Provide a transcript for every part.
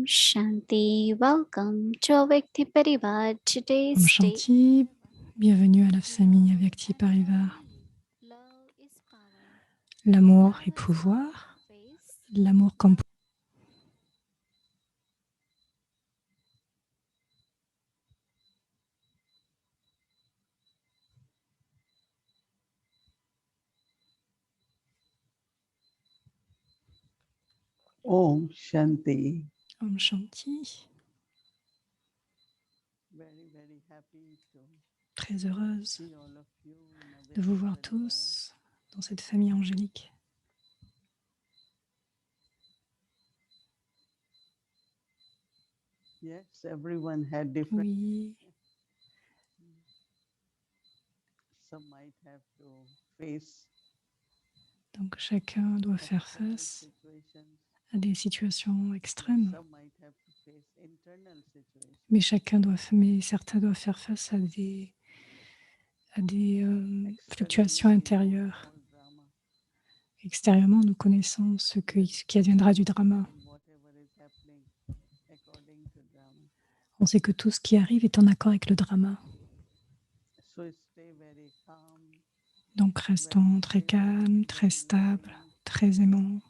Shanti, welcome to Avyakti Parivar. Om Today's day. Shanti, bienvenue à la famille Avyakti Parivar. Love is power. L'amour Now est let's pouvoir, face. l'amour comme Om Shanti. Om Shanti. Très heureuse de vous voir tous dans cette famille angélique. Yes, everyone had different. Oui, Some might have to face donc chacun doit faire external face situations. à des situations extrêmes, Some might have to face internal situations. mais certains doivent faire face à des fluctuations Externally, we know intérieures. all drama Extérieurement, nous connaissons ce qui adviendra du drama. and whatever is happening according to drama. On sait que tout ce qui arrive est en accord avec le drama. So stay very calm, Donc restons très calmes, très stables, très aimants.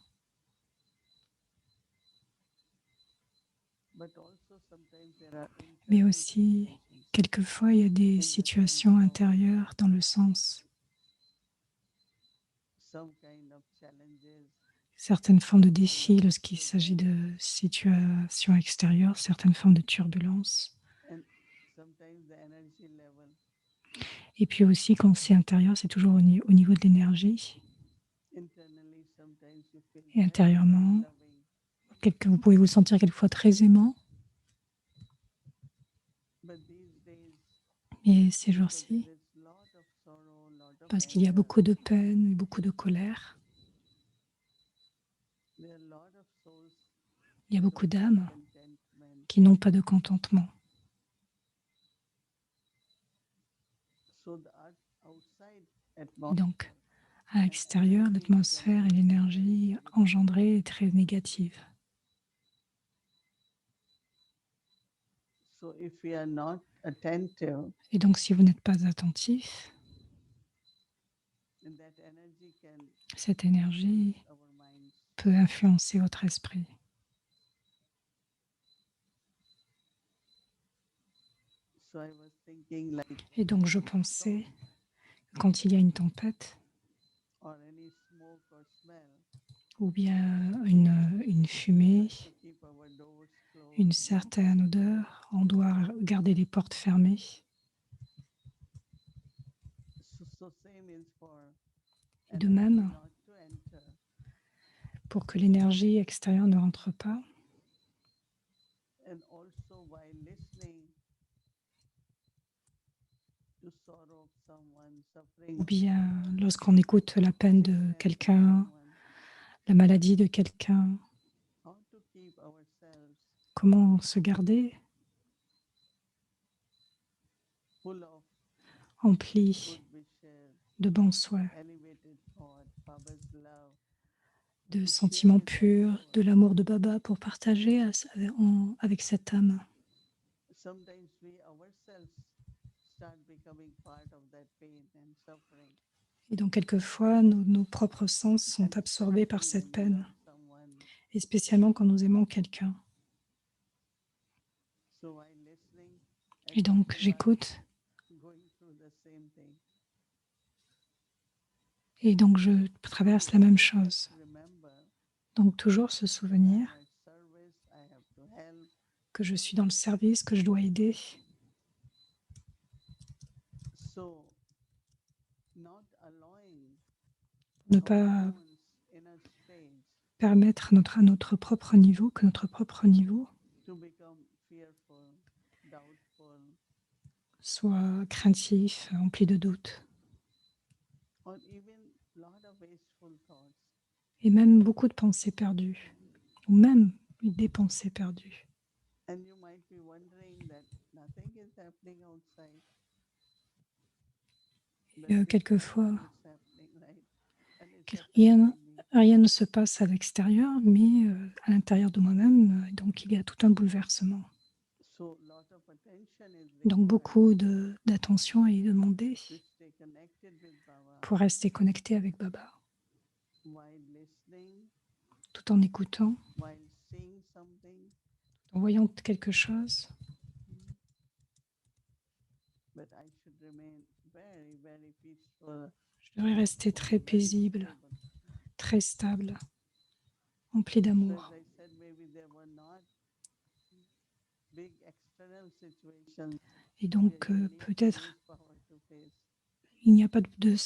but also sometimes there are Mais internal aussi, situations quelquefois, il y a des in the situations sense of intérieures dans le sens, some kind of challenges. certaines formes de défis lorsqu'il s'agit de situations extérieures, certaines formes de turbulences. And sometimes the energy level Et puis aussi, quand c'est intérieur, c'est toujours au niveau de l'énergie. internally, sometimes you feel Et very, intérieurement, very loving. vous pouvez vous sentir quelquefois très aimant. But these days, Et ces because jours-ci, there is lot of sorrow, lot of parce qu'il y a anger, beaucoup de peine et beaucoup de colère, there are lot of souls il y a who beaucoup don't have d'âmes contentment. qui n'ont pas de contentement. So the outside Et atmosphere donc, à l'extérieur, l'atmosphère et l'énergie engendrée est très négative. So if we are not attentive, Et donc, si vous n'êtes pas attentif, then that energy can cette énergie influence our minds. peut influencer votre esprit. So I was thinking like Et donc, je pensais, quand il y a une tempête, or any smoke or smell, ou bien une fumée, to keep our doors closed. une certaine odeur, on doit garder les portes fermées. So same is for Et de energy même, not to enter. pour que l'énergie extérieure ne rentre pas, And also while listening to sorrow of someone, suffering ou of bien someone, lorsqu'on écoute la peine de sadness of quelqu'un, someone, la maladie de quelqu'un, how to keep ourselves comment se garder full of empli good wishes, de bons souhaits, elevated thought, Baba's love, de to share sentiments with that purs, soul. de l'amour de Baba pour partager avec cette âme. Sometimes we ourselves start becoming part of that pain and suffering. Et donc, quelquefois, nos propres sens sont And absorbés par especially cette when we peine, love someone. et spécialement quand nous aimons quelqu'un. So while listening, I Et thought donc, you are j'écoute, going through the same thing. et donc je traverse la même chose. Remember, Donc, toujours se souvenir I'm at service, I have to help. que je suis dans le service, que je dois aider. So not allowing Ne our pas own inner stage permettre à notre propre niveau, que notre propre niveau to become fearful, doubtful, soit craintif, empli de doutes, or even lot of wasteful thoughts. et même beaucoup de pensées perdues, ou même des pensées perdues. And you might be wondering that nothing is happening outside. But Quelquefois, it's happening, right? And it's happening rien, in me. Rien ne se passe à l'extérieur, mais à l'intérieur de moi-même, donc il y a tout un bouleversement. So lot of attention is Donc required beaucoup d'attention est demandée to stay connected with Baba pour rester connecté avec Baba, while listening, tout en écoutant, while seeing something. en voyant quelque chose. Mm. But I should remain very, very peaceful, Je devrais rester très very paisible, stable. très stable, rempli So as d'amour. I said, maybe there were not big external situations Et where donc you need to peut-être use power to face, il n'y a pas de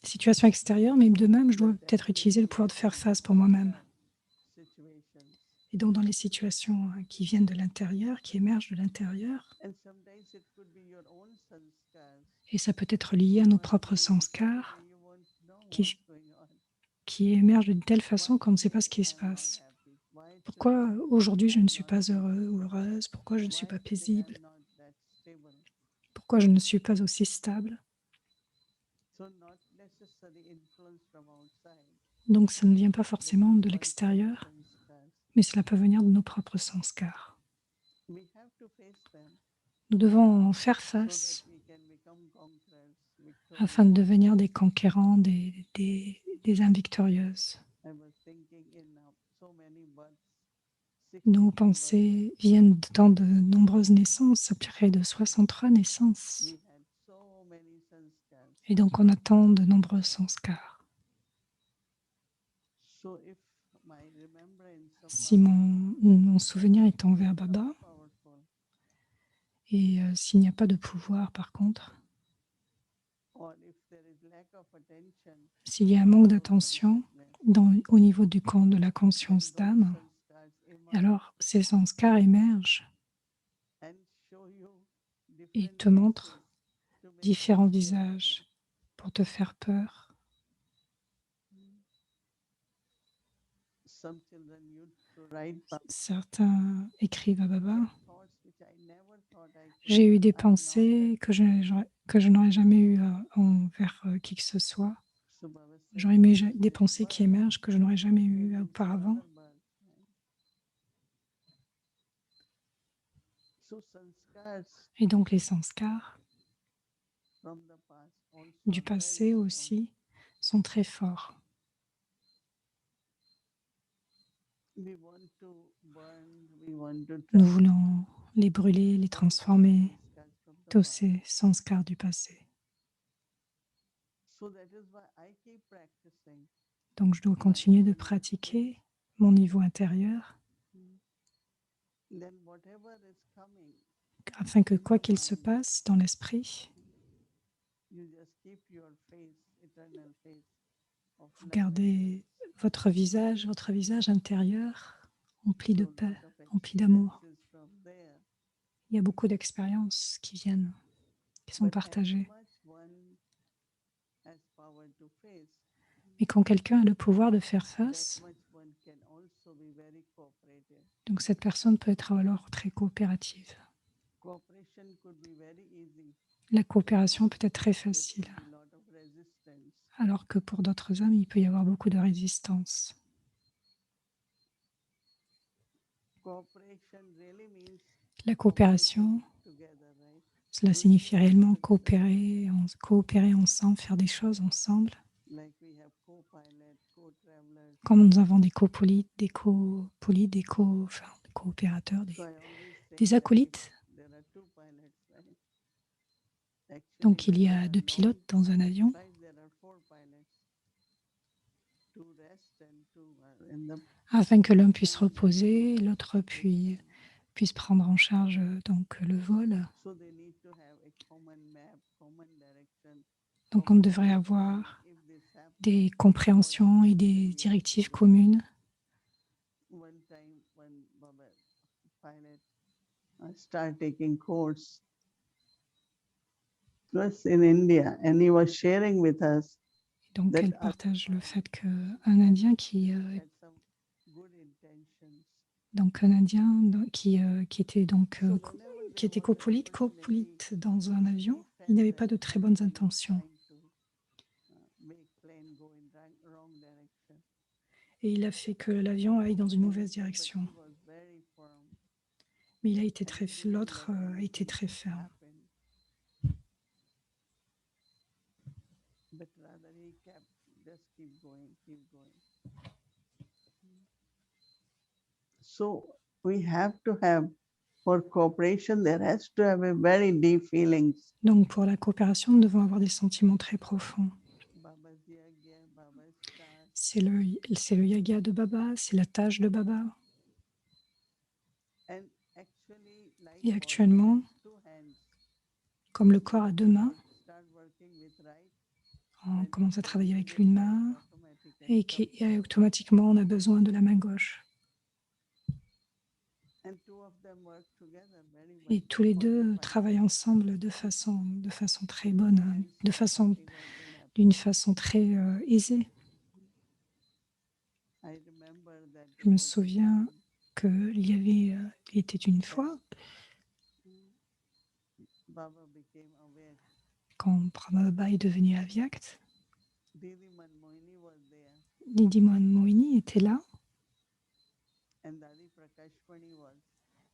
situation extérieure, mais de même, je dois but peut-être utiliser le definitely pouvoir de faire from the face pour moi-même. situations. Et donc dans les situations qui viennent de l'intérieur, qui émergent de l'intérieur, And sometimes it could be your own sanskars. et ça peut être lié à nos One propres day, sanskars, you won't know qui, what's going on. qui émergent d'une telle façon Why qu'on ne sait pas ce today qui se I'm not passe. happy? Why Pourquoi today aujourd'hui je ne I'm suis not pas heureux peaceful? ou heureuse? Pourquoi je ne suis Why pas today paisible? I'm not that stable? Pourquoi je ne suis pas aussi stable? So not necessary influence from outside, Donc ça ne vient pas but forcément de one's own l'extérieur, sanskars. mais cela peut venir de nos propres sanskars. We have to face them Nous devons en faire so that face we can become conquerors, afin de victorious. devenir des conquérants, des âmes victorieuses. I was thinking in so many births, Nos 63 births, pensées viennent de nombreuses naissances, près de 63 naissances. we had so many sanskars. Et donc on attend de nombreux sanskars. So if my remembrance of Si Baba mon souvenir est envers is Baba, not powerful, et s'il n'y a pas de pouvoir par contre, or if there is lack of attention s'il y a un in manque our d'attention consciousness, au niveau du camp de la then conscience those d'âme, sanskars emerge alors ces sanskars émergent and show you et different te montrent faces to make you différents scared. visages pour te faire peur. Some children used to write Baba. Certains écrivent à I Baba. had thoughts which I never thought I could J'ai eu have. des I'm not pensées that que je n'aurais jamais eues envers qui que ce soit. So Baba said, J'aurais aimé this des is pensées qui birth, émergent que je n'aurais jamais eues maybe in some auparavant. other birth. So sanskars Et donc les sanskars from the past also du are very passé strong. aussi sont très forts. We want to burn, we want to Nous transform voulons les brûler, les all those transformer, sanskars from the tous past. ces sanskars du passé. So that is why I keep practicing. Donc je dois my continuer de internal pratiquer space. mon niveau intérieur Then whatever is coming, afin que in quoi the qu'il se mind, passe dans l'esprit, you just keep your face, eternal face of vous love and gardez peace. votre visage intérieur rempli de So paix, lot of rempli d'amour. experiences from there. Il y a beaucoup d'expériences qui viennent, qui sont But as partagées. much one has power to face, Mais quand quelqu'un a le pouvoir de faire that face, much one can also be very cooperative. donc cette personne peut être alors très coopérative. Cooperation could be very easy. La coopération peut être très There facile, could be lot of resistance. alors que pour d'autres âmes, il peut y avoir beaucoup de résistance. Cooperation really means La cooperating coopération, together, right? cela Doing signifie things réellement together. coopérer ensemble, faire des choses ensemble. Like we have co-pilot, co-travelers. Comme nous avons des coopérateurs, des coopérateurs, So I always say des that acolytes. there are two pilots, right? Actually, Donc il when y there a are 2 long pilotes dans un avion, flights, there are four pilots. Two rest and two are in the afin que l'un puisse plane. reposer, l'autre puisse prendre en charge donc le vol. So they need to have a common map, common direction. Donc on devrait avoir des compréhensions et des directives communes. One time, when Baba pilot started taking course, it was in India, and he was sharing with us Donc that elle partage le fait qu'un Indien had some good intentions. donc un Indien qui était donc So whenever qui there était was an copolite dans un opportunity, avion, he il felt n'avait that pas de très bonnes someone is intentions. trying to make plane go in wrong Et il a fait que l'avion aille dans une And mauvaise but direction. he was very firm. Mais il a été And très, he didn't l'autre let a été anything très ferme. happen. But rather he kept just keep going, keep going. So we have to have, for cooperation, there has to have a very deep feelings. Donc pour la coopération, nous devons avoir des sentiments très profonds. Baba's yagya, Baba's task. C'est le yaga de Baba, c'est la tâche de Baba. And actually, like Et body actuellement, has two hands. comme le corps a deux mains, Start working with right, on then commence à travailler you avec need l'une left main automatically comes et automatiquement on a besoin de la main gauche. and two of them work together very well. Et tous les deux 45 travaillent days. ensemble de façon très Two bonne, hands working on the left. d'une façon très aisée. I remember that Je there me was a souviens time il était une fois, Baba became aware. quand Brahma est devenu avyakt, Didi Manmohini was there Didi Moini était là, and Dadi Prakashmani was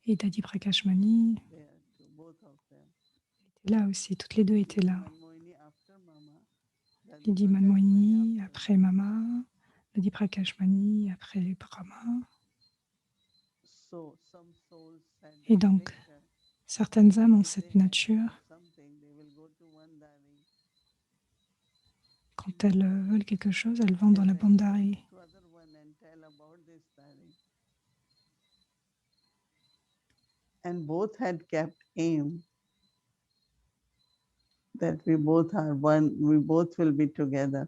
et Dadi Prakashmani there too, both of them. était là aussi, toutes les deux étaient Didi là. Manmohini after Mama, Dadi Didi Prakashmani Manmohini after après Mama. Mama, Dadi Prakashmani après Brahma. So some souls had Et that donc, nature. certaines âmes ont If cette they have nature, something, they will go to one Dari quand elles veulent quelque chose, elles vont dans and la then go Bandari. to other one and tell about this Dari. And both had kept aim that we both are one, we both will be together.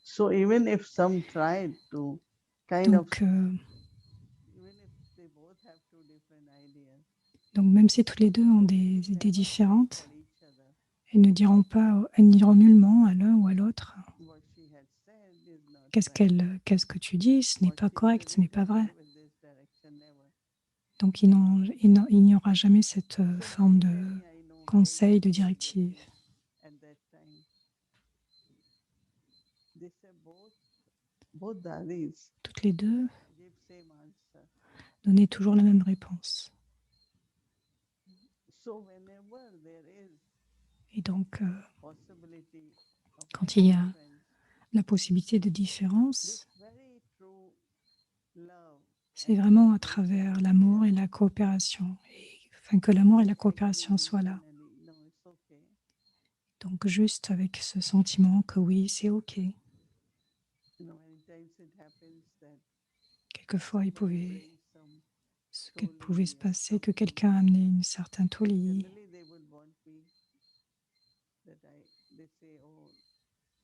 So even if some tried to kind of, Donc, even if they both have two different ideas, donc même si tous les deux ont des they idées never say différentes, for each other. elles ne diront nullement à l'un ou à l'autre What she had said is not right. qu'est-ce que tu dis, ce n'est What pas she correct, ce n'est pas credited vrai. her with this direction, never. Donc il n'y aura jamais cette So forme many, de many I know conseil, de cases like directive. this at that time. They say both dadis Toutes les deux give same answer. donnaient toujours la même réponse. So whenever there is Et donc, possibility of quand any il y a difference, la possibilité de this différence, very true love c'est and vraiment à cooperation travers is l'amour et there. la coopération. Et, enfin, que l'amour et la Just coopération agree soient là. internally, no, it's okay. Donc juste avec ce sentiment que oui, c'est OK. You know, many times it happens that Quelquefois, somebody brings some qu'il pouvait se toli or passer que something. quelqu'un a amené une certaine toli. Generally, they would want me that they say, oh,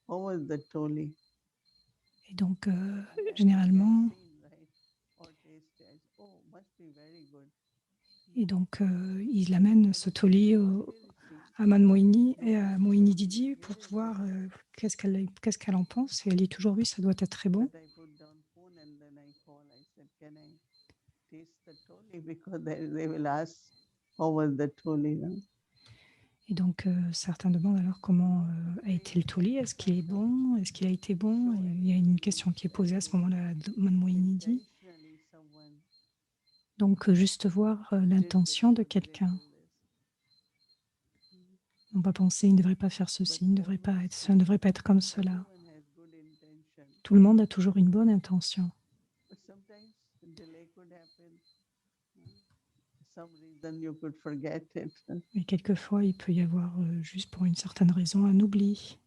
how was the toli? Et donc, I haven't généralement, yet seen, right? Or tasted. I say, oh, must be very good. il amène ce toli à Mme Moini et à Moini Didi pour voir qu'est-ce qu'elle en pense. Et elle dit toujours oui, ça doit être très bon. But I put down phone and then I call. I said, can I taste the toli? Because they will ask, how was the toli? No? Et donc, certains demandent alors comment a été le toli. Est-ce qu'il est bon? Est-ce qu'il a été bon? Et il y a une question qui est posée à ce moment-là à Mme Moini dit. Intentionally, someone Donc, juste voir did this l'intention de or didn't quelqu'un. do this. On ne va pas penser, il ne devrait pas faire ceci, But ça ne devrait pas être comme cela. everyone has good intention. Tout le monde a toujours une bonne intention. But sometimes delay could happen. Some reason you could forget it. Mais quelquefois, il peut y avoir, juste pour une certaine raison, un oubli.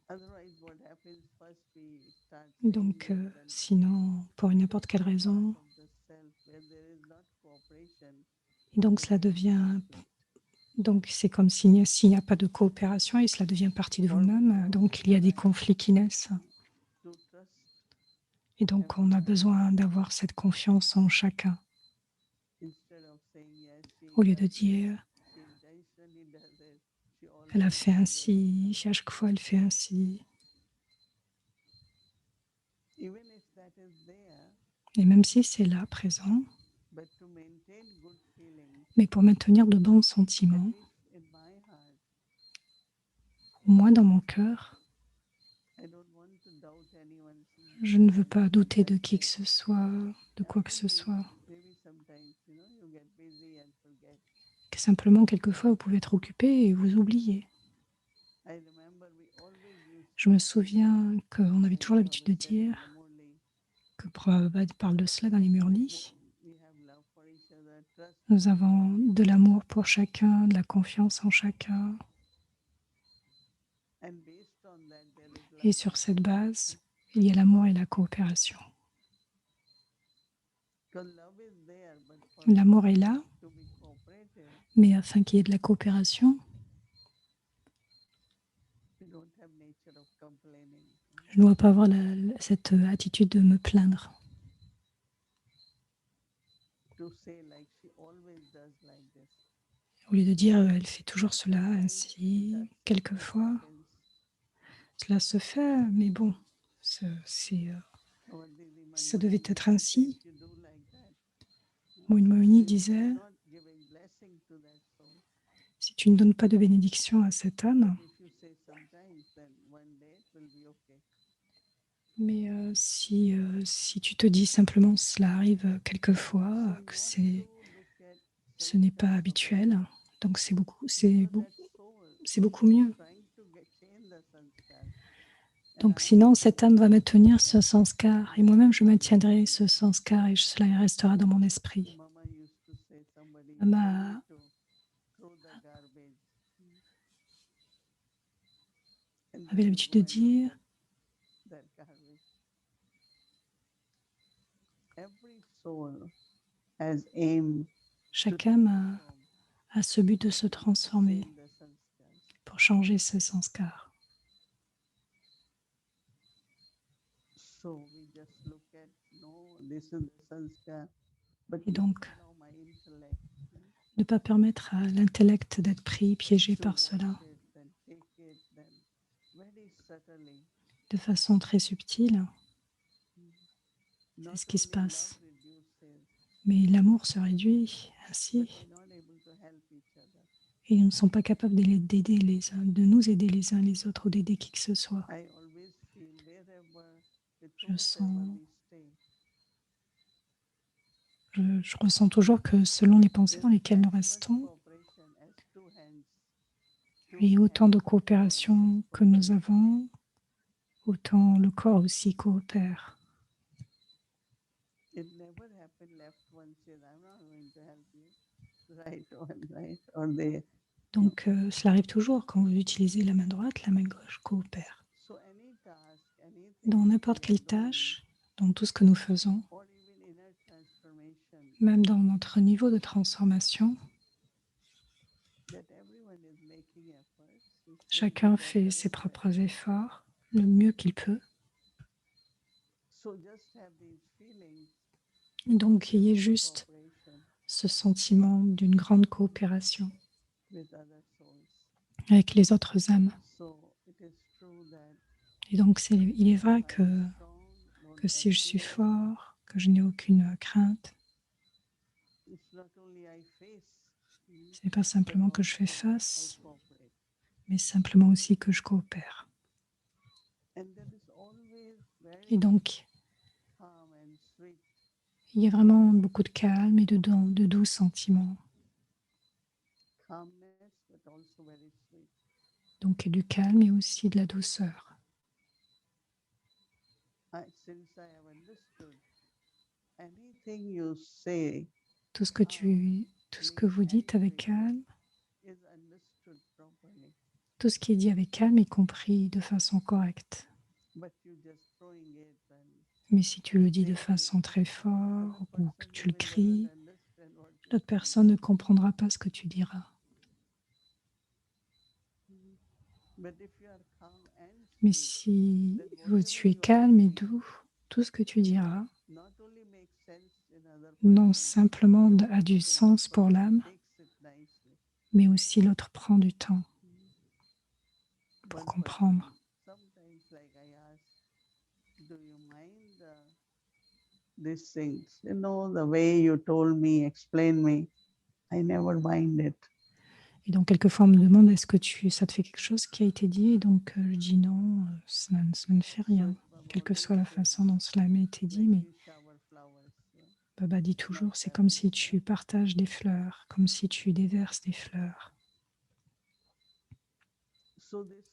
Otherwise, what happens first we start Donc, saying that sinon, pour n'importe quelle raison, part of the self where there is not cooperation. et donc there cela is devient, conflict. donc c'est comme s'il n'y a pas de coopération et cela devient partie de For me vous-même, also, donc il y a des I conflits qui naissent. to trust Et donc, on a besoin d'avoir cette confiance en chacun, instead of saying yes, she au lieu de does this, dire, she intentionally does it, she elle a always fait does it. ainsi, chaque fois elle fait ainsi. Even if that is there, Et même si c'est là, présent, but to maintain good feelings, mais pour maintenir de bons at sentiments, least in my heart, moi dans mon cœur, Je ne veux pas douter de qui que ce soit, de quoi que ce soit. Maybe sometimes, you get busy and forget. Que simplement, quelquefois, vous pouvez être occupé et vous oubliez. I remember we always used Je me souviens qu'on avait toujours l'habitude de dire the Murli, que Prabhupada parle de cela dans les Murlis. we have love for each other, trust. Nous avons de l'amour pour chacun, de la confiance en chacun. And based on that, there is love. Et sur cette base, il y a l'amour et la coopération. Because love is there, but for L'amour est là, to be cooperative, mais afin qu'il y ait de la coopération, we don't have nature of complaining. je ne dois pas avoir cette attitude de me plaindre. To say like she always does like this. Au lieu de dire elle fait toujours cela ainsi, quelquefois, cela se fait, mais bon, ça devait être ainsi. Moine Moini disait, si tu ne donnes pas de bénédiction à cette âme, mais si tu te dis simplement cela arrive quelquefois, que ce n'est pas habituel, donc c'est beaucoup mieux. Donc sinon, cette âme va maintenir ce sanskar, et moi-même je maintiendrai ce sanskar, et cela restera dans mon esprit. Maman avait l'habitude de dire, chaque âme a ce but de se transformer pour changer ce sanskar. Et donc, ne pas permettre à l'intellect d'être pris, piégé par cela, de façon très subtile. C'est ce qui se passe. Mais l'amour se réduit ainsi. Et nous ne sommes pas capables d'aider de nous aider les uns les autres ou d'aider qui que ce soit. Je ressens toujours que selon les pensées dans lesquelles nous restons, et autant de coopération que nous avons, autant le corps aussi coopère. Donc, cela arrive toujours quand vous utilisez la main droite, la main gauche coopère. Dans n'importe quelle tâche, dans tout ce que nous faisons, même dans notre niveau de transformation, chacun fait ses propres efforts le mieux qu'il peut. Donc, il y ait juste ce sentiment d'une grande coopération avec les autres âmes. Et donc, il est vrai que si je suis fort, que je n'ai aucune crainte, ce n'est pas simplement que je fais face, mais simplement aussi que je coopère. Et donc, il y a vraiment beaucoup de calme et de doux sentiments. Donc, du calme et aussi de la douceur. Tout ce que vous dites avec calme, tout ce qui est dit avec calme est compris de façon correcte. Mais si tu le dis de façon très forte ou que tu le cries, l'autre personne ne comprendra pas ce que tu diras. Mais si tu es calme et doux, tout ce que tu diras non simplement a du sens pour l'âme, mais aussi l'autre prend du temps pour comprendre. These things, the way you told me, explain me, I never mind it. Et donc, quelquefois, on me demande, est-ce que ça te fait quelque chose qui a été dit? Et donc, je dis non, ça ne fait rien. quelle que soit la façon dont cela m'a été dit, mais you shower flowers. Baba dit toujours, c'est comme si tu partages des fleurs, comme si tu déverses des fleurs. So this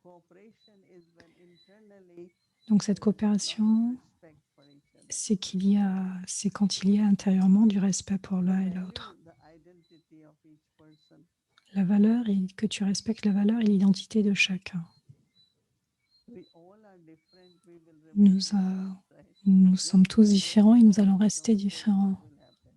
cooperation is when internally Donc cette there is a lot of coopération, respect for each other. c'est quand il y a intérieurement du respect pour The l'un et value, l'autre. the identity of each person. La valeur, et que tu respectes la valeur et l'identité de chacun. We all are different. We will Nous, remain different, right? nous Just sommes tous like différents et nous allons don't rester know différents. what will happen.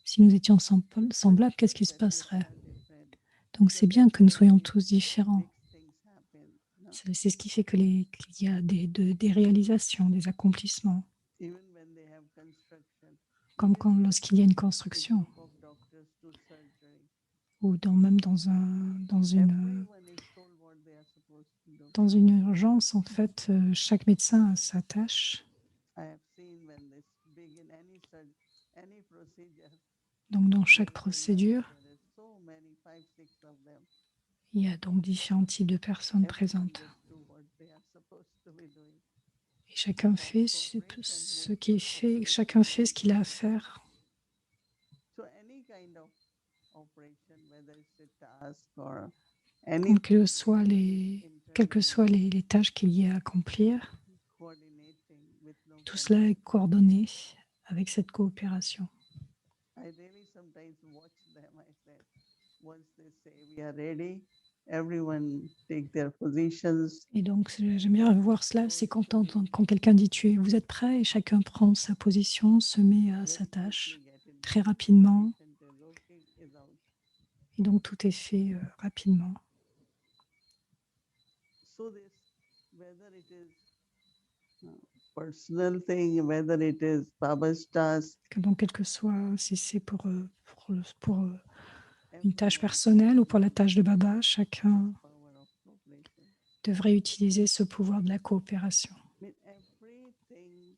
Si nous étions semblables, It's qu'est-ce good qui se that we passerait? are different Donc c'est because bien that's que nous where soyons the tous différents. big things happen. No? C'est ce qui fait que qu'il y a des réalisations, des accomplissements. Even when they have construction, Comme quand lorsqu'il y a une a construction group of doctors do surgery. ou même dans Everyone is told what they are supposed to do. dans une urgence, en fait, chaque médecin a sa tâche. I have seen when this begin any procedure. Donc dans chaque there is a nurse, procédure, there is so many, 5, 6 of them. il y a donc différents types de personnes Everyone présentes. just do what they are supposed to be doing. Et chacun fait ce qui est fait, chacun fait ce qu'il a à faire. So any kind of operation, whether it's a task or any Donc, quelles que soient les tâches qu'il y a à accomplir, coordinating with no tout cela est coordonné avec cette coopération. I really sometimes watch them. I said, once they say we are ready, everyone take their positions. Et donc, j'aime bien voir cela, c'est quand quelqu'un dit vous êtes prêt et chacun prend sa position, se met à sa very tâche quickly get in très rapidement. patient is okay, is out. Et donc, tout est fait rapidement. So this, whether it is personal thing, whether it is Baba's task, Donc, quel que soit, si c'est pour une tâche everyone personnelle ou pour la tâche de Baba, chacun power of cooperation. devrait utiliser ce pouvoir de la coopération. I mean, everything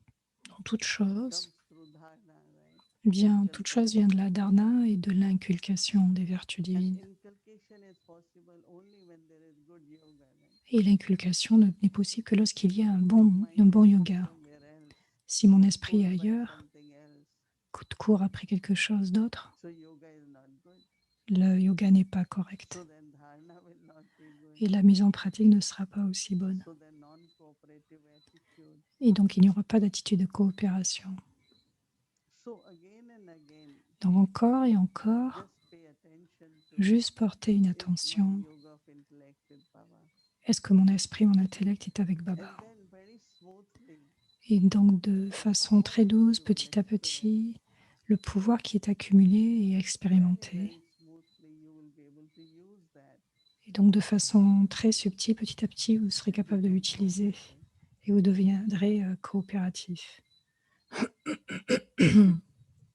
Dans toute chose, comes through dharana, right? toute chose vient de la dharana et de l'inculcation des vertus And divines. inculcation is possible only when there is good yoga, right? Et l'inculcation n'est possible que lorsqu'il y a un bon Mind is yoga. somewhere else, Si mon esprit est pulled by ailleurs, something else. court après quelque chose d'autre, So yoga is not good. le yoga n'est pas correct. So then dharana will not be good. Et la mise en pratique ne sera pas aussi bonne. So then non-cooperative attitude. Et donc, il n'y aura pas d'attitude de coopération. So again and again, Donc, encore et encore, just pay attention to juste porter une is my attention. yoga of intellect with Baba. Est-ce que mon esprit, mon intellect est avec And Baba? then very smoothly, Et donc, de façon très douce, petit à petit, le pouvoir qui est accumulé et expérimenté. very smoothly, you will be able to use that. Et donc, de façon très subtile, petit à petit, vous serez capable de l'utiliser et vous deviendrez coopératif.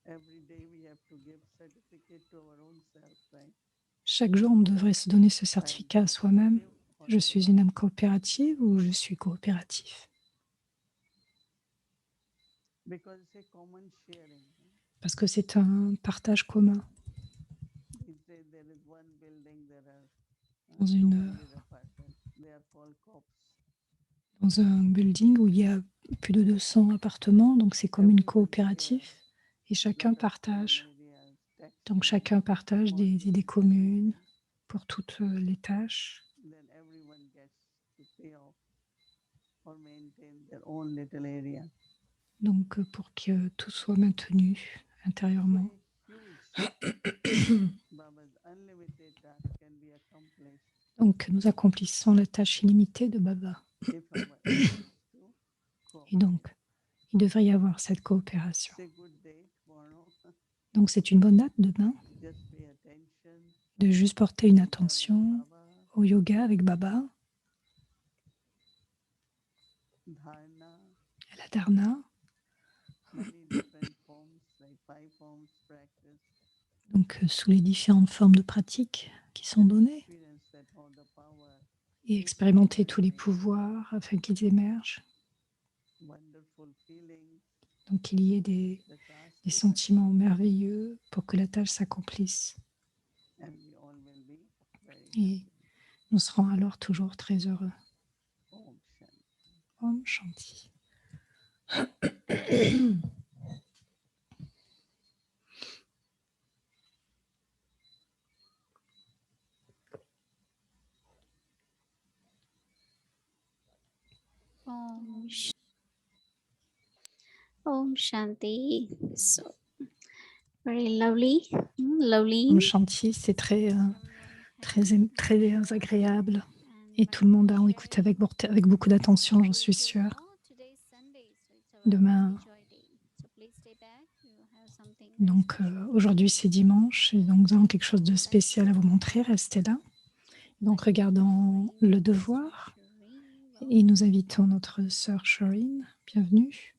Every day we have to give certificate to our own self, right? Chaque jour, on devrait se donner ce certificat à soi-même. Je suis une âme coopérative ou je suis coopératif? Because it's a common sharing. Parce que c'est un partage commun. These days there is one building, there are Dans une- 200 apartments. They are called COPs. Dans un building où il y a plus de 200 appartements, donc c'est comme une Everybody coopérative. shares. Et chacun Lot of partage. common areas, tax Donc chacun collection, partage des water, idées communes everything. pour toutes les tâches. Then everyone gets to pay off or maintain their own little area. Donc pour que tout soit maintenu intérieurement. So a huge Baba's unlimited task can be accomplished Donc nous accomplissons la tâche illimitée de Baba. if our aim is to Et cooperate. donc, il devrait y avoir cette coopération. It's a good day tomorrow. Donc c'est une bonne date demain Just pay attention. de juste porter une yoga with attention Baba, au yoga avec Baba, dharana, à la dharna, many different forms, like 5 forms practice. donc sous les différentes formes de pratique qui sont données, Experience that all the power, et expérimenter tous les pouvoirs afin qu'ils émergent. wonderful feeling, Donc qu'il y ait des the task is sentiments merveilleux pour que la tâche s'accomplisse. and we all will be very Et happy. nous serons alors toujours très heureux. Om Shanti. Om Shanti. Om, Om Shanti. So very lovely, lovely. Om Shanti, c'est très agréable. Et tout le monde a écouté avec beaucoup d'attention, j'en suis sûre. Demain, donc aujourd'hui c'est dimanche, et donc nous avons quelque chose de spécial à vous montrer, restez là. Donc regardons le devoir, et nous invitons notre sœur Shireen, bienvenue.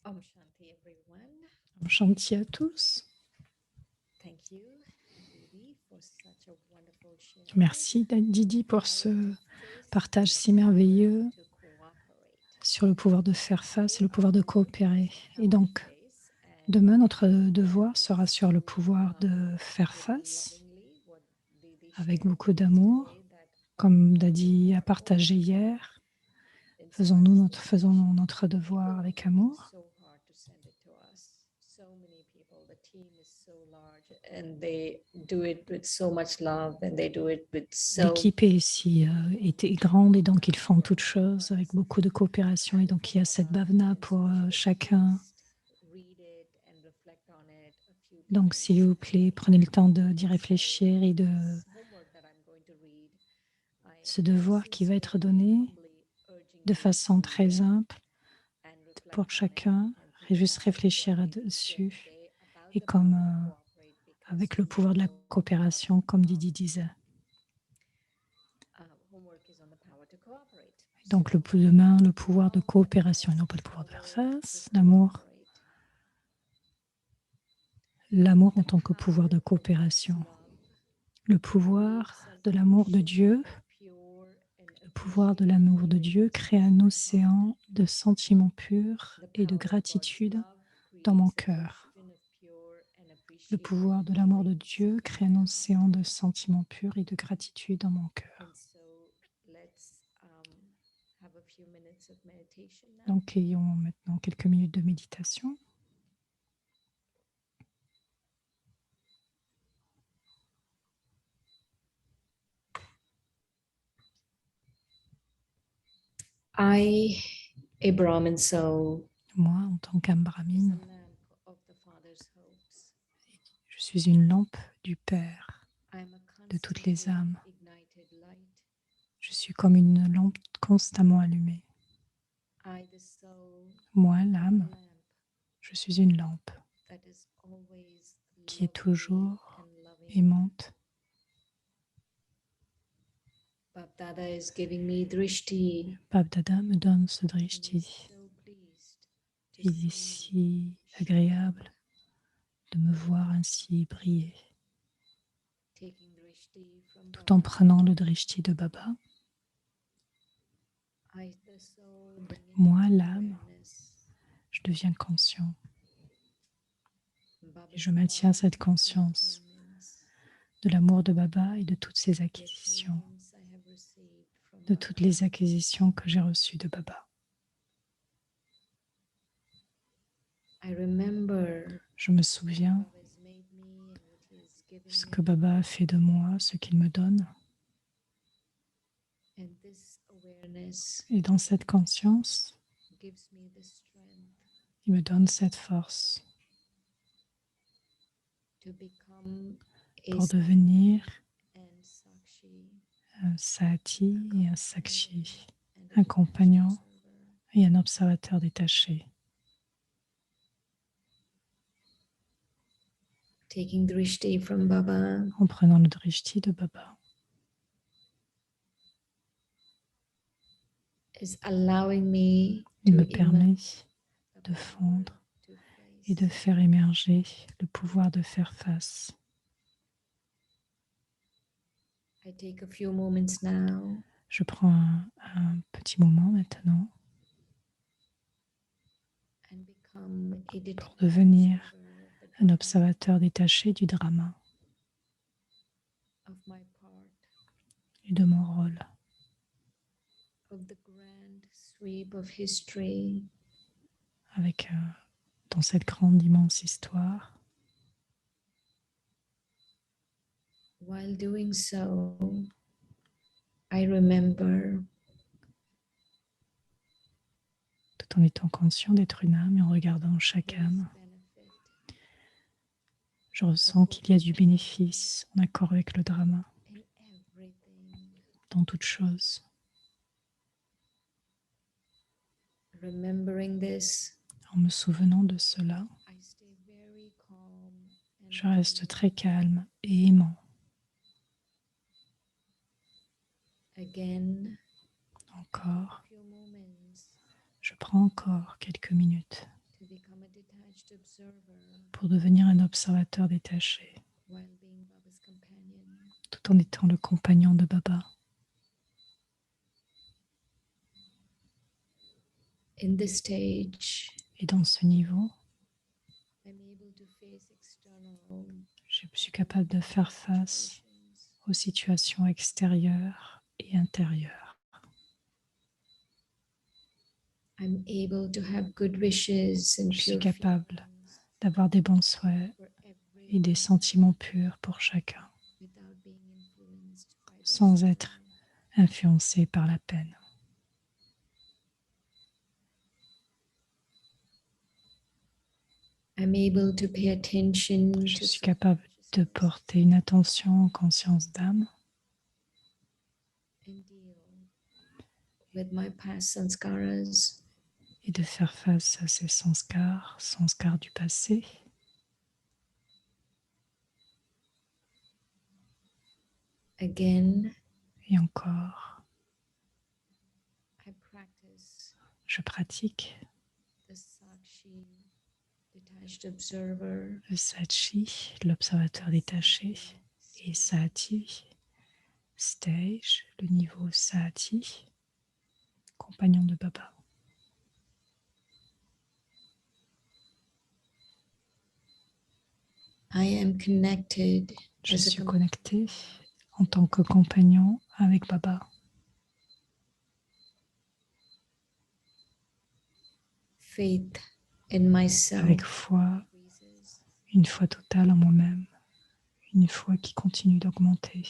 Om Shanti, everyone. Om Shanti à tous. Thank you, Didi, for such a wonderful share. Merci Didi pour ce partage si merveilleux To cooperate. sur le pouvoir de faire face et le pouvoir de coopérer. Et donc, demain, notre devoir sera sur le pouvoir de faire face avec beaucoup d'amour, comme Dadi a partagé hier. Faisons notre devoir avec amour. L'équipe est ici est grande, et donc ils font toutes choses avec beaucoup de coopération, et donc il y a cette bhavana pour chacun. Donc s'il vous plaît, prenez le temps d'y réfléchir et de ce devoir qui va être donné de façon très simple pour chacun, juste réfléchir dessus, et comme avec le pouvoir de la coopération, comme Didi disait. Donc demain, le pouvoir de coopération et non pas le pouvoir de faire face, l'amour en tant que pouvoir de coopération, le pouvoir de l'amour de Dieu. Le pouvoir de l'amour de Dieu crée un océan de sentiments purs et de gratitude dans mon cœur. Le pouvoir de l'amour de Dieu crée un océan de sentiments purs et de gratitude dans mon cœur. Donc, ayons maintenant quelques minutes de méditation. I, a Brahmin soul, Moi, en tant qu'âme brahmine, is a lamp of the Father's hopes. je suis une lampe du Père, I am a de toutes les constantly âmes. ignited light. Je suis comme une lampe constamment allumée. I, the soul, Moi, am a l'âme, lamp je suis une lampe that is always qui est lovely toujours and loving. aimante. Bapdada is giving me drishti. Bapdada me donne ce And he's drishti. so pleased to Il est see me si agréable de me voir ainsi briller, taking drishti from tout en Baba. prenant le drishti de Baba. I, the soul, bring Moi, into l'âme, awareness je deviens conscient. Et Baba's je maintiens cette love conscience and attainments, de l'amour de Baba et de toutes ses the acquisitions, attainments I have received from de Baba. toutes les acquisitions que j'ai reçues de Baba. I remember Je me what souviens Baba has made me and what he has given ce me. que Baba a fait de moi, ce qu'il me donne. And this awareness Et dans cette conscience, gives me the strength il me donne cette force to become a pour devenir and Sakshi, un sati et un sakshi, and un a compagnon observer. et un observateur détaché. Taking drishti from Baba En prenant le drishti de Baba, is allowing me il to me permet emerge the de power fondre to et de face. faire émerger le pouvoir de faire face. I take a few moments now Je prends un petit moment maintenant and become a pour devenir observer of the un observateur détaché du drama of my part, et de mon rôle, of the grand sweep of history, avec dans cette grande immense histoire. while doing so, I remember Tout en étant conscient d'être une âme et en regardant chaque there is âme, benefit je ressens qu'il y a du bénéfice en accord avec le drama in everything. dans toute chose. Remembering this, En me souvenant de cela, I stay very calm and je reste loving. très calme et aimant. Again, Encore, few moments je prends encore quelques minutes to become a detached observer pour devenir un observateur détaché, while being Baba's companion. tout en étant le compagnon de Baba. In this stage, Et dans ce niveau, I'm able to face external je suis capable de faire face situations aux situations extérieures et intérieures. I'm able to have good wishes and Je suis pure capable feelings d'avoir des bons souhaits for et des everyone sentiments purs pour chacun, without being influenced by their sans être sorrow. influencé par la peine. I'm able to pay attention Je to suis capable de porter une attention en conscience d'âme and deal with my past sanskaras et de faire face à ces sanskars du passé, again. et encore, I practice je pratique the Sakshi, detached observer, le Sachi, l'observateur détaché, et Sati, stage, le niveau Sati, compagnon de Baba. I am connected Je as a suis connecté en tant que compagnon avec Baba, faith in myself avec foi, increases. une foi totale en moi-même, une foi qui continue d'augmenter.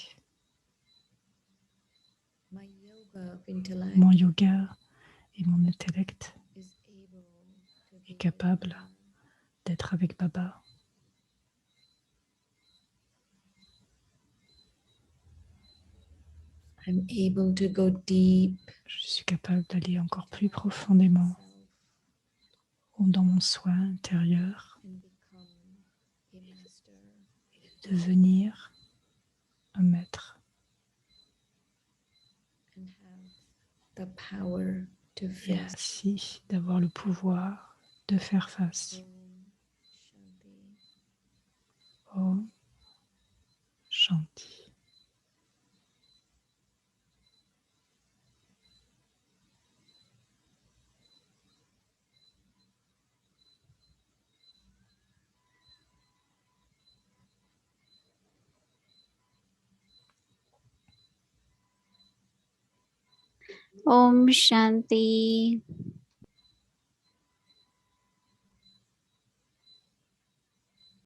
My yoga of intellect Mon yoga et mon intellect is able to est be capable d'être avec Baba. I'm able to go deep Je suis capable d'aller encore plus profondément dans mon soin intérieur, and become a master. devenir un maître And have the power to et face. ainsi d'avoir le pouvoir de faire face. Om Shanti. Om Shanti. Om Shanti.